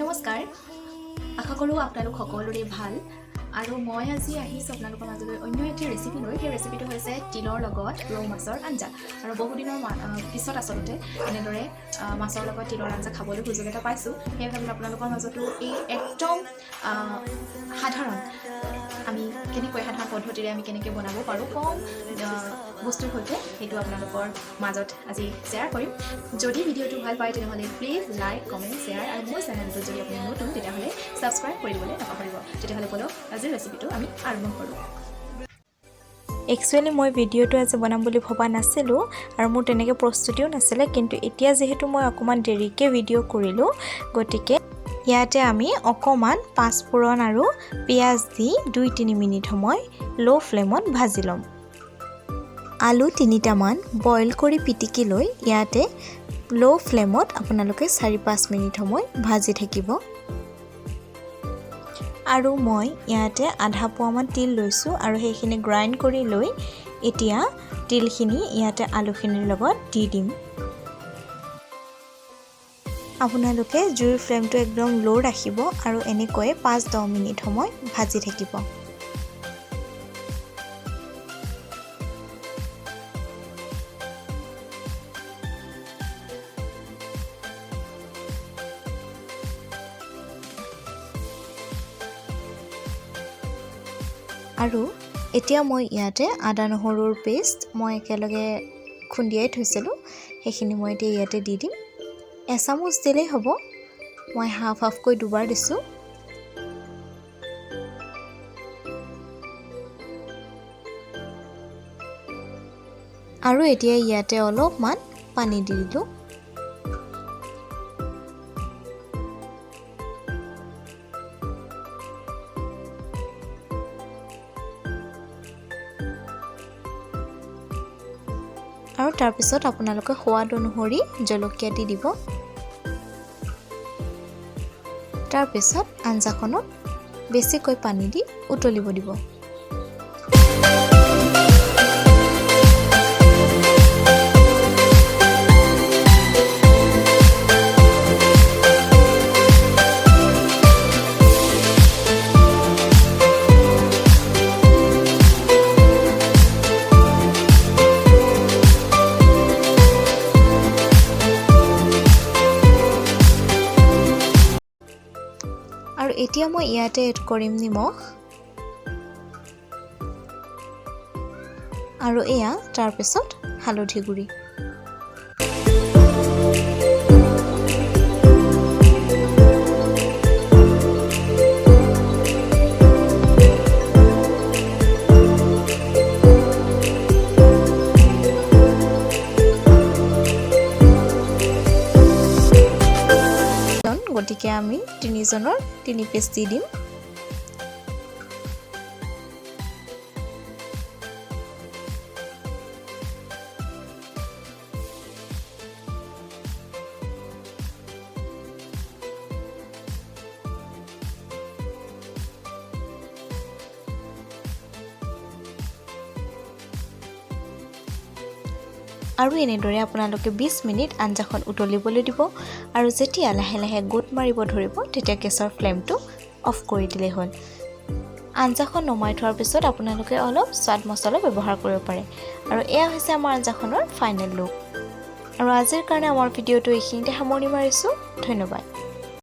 নমস্কাৰ আশা কৰোঁ আপোনালোক সকলোৰে ভাল আৰু মই আজি আহিছোঁ আপোনালোকৰ মাজলৈ অন্য এটি ৰেচিপি লৈ সেই ৰেচিপিটো হৈছে তিলৰ লগত ৰৌ মাছৰ আঞ্জা আৰু বহুদিনৰ পিছত আচলতে এনেদৰে মাছৰ লগত তিলৰ আঞ্জা খাবলৈ সুযোগ এটা পাইছোঁ সেয়ে ভাবিলোঁ আপোনালোকৰ মাজতো এই একদম সাধাৰণ আমি কেনেকৈ সাধাৰণ পদ্ধতিৰে আমি কেনেকৈ বনাব পাৰোঁ কম বস্তুৰ সৈতে সেইটো আপোনালোকৰ মাজত আজি শ্বেয়াৰ কৰিম যদি ভিডিঅ'টো ভাল পায় তেনেহ'লে প্লিজ লাইক কমেণ্ট শ্বেয়াৰ আৰু মোৰ চেনেলটো যদি আপুনি নতুন তেতিয়াহ'লে ছাবস্ক্ৰাইব কৰিবলৈ নাপাহৰিব তেতিয়াহ'লে বলক আজিৰ ৰেচিপিটো আমি আৰম্ভ কৰোঁ একচুৱেলি মই ভিডিঅ'টো আজি বনাম বুলি ভবা নাছিলোঁ আৰু মোৰ তেনেকৈ প্ৰস্তুতিও নাছিলে কিন্তু এতিয়া যিহেতু মই অকণমান দেৰিকৈ ভিডিঅ' কৰিলোঁ গতিকে ইয়াতে আমি অকণমান পাঁচফোৰণ আৰু পিঁয়াজ দি 2-3 মিনিট সময় ল' ফ্লেমত ভাজি ল'ম আলু 3টামান বইল কৰি পিটিকি লৈ ইয়াতে ল' ফ্লেমত আপোনালোকে 4-5 মিনিট সময় ভাজি থাকিব আৰু মই ইয়াতে আধা পোৱামান তিল লৈছোঁ আৰু সেইখিনি গ্ৰাইণ্ড কৰি লৈ এতিয়া তিলখিনি ইয়াতে আলুখিনিৰ লগত দি দিম আপোনালোকে জুইৰ ফ্লেমটো একদম ল' ৰাখিব আৰু এনেকৈ 5-10 মিনিট সময় ভাজি থাকিব আৰু এতিয়া মই ইয়াতে আদা নহৰুৰ পেষ্ট মই একেলগে খুন্দিয়াই থৈছিলোঁ সেইখিনি মই এতিয়া ইয়াতে দি দিম এচামুচ দিলেই হ'ব মই হাফকৈ দুবাৰ দিছোঁ আৰু এতিয়া ইয়াতে অলপমান পানী দি দিলোঁ আৰু তাৰ পিছত আপোনালোকে সোৱাদ অনুসৰি জলকীয়া দি দিব তাৰ পিছত আঞ্জাখনত বেছিকৈ পানী দি উতলিব দিব আৰু এতিয়া মই ইয়াতে এড কৰিম নিমখ আৰু এয়া তাৰ পিছত হালধি গুড়ি গতিকে আমি 3জনৰ 3 পিচ দি দিম আৰু এনেদৰে আপোনালোকে 20 মিনিট আঞ্জাখন উতলিবলৈ দিব আৰু যেতিয়া লাহে লাহে গোট মাৰিব ধৰিব তেতিয়া গেছৰ ফ্লেমটো অফ কৰি দিলেই হ'ল আঞ্জাখন নমাই থোৱাৰ পিছত আপোনালোকে অলপ স্বাদ মছলা ব্যৱহাৰ কৰিব পাৰে আৰু এয়া হৈছে আমাৰ আঞ্জাখনৰ ফাইনেল লুক আৰু আজিৰ কাৰণে আমাৰ ভিডিঅ'টো এইখিনিতে সামৰণি মাৰিছোঁ ধন্যবাদ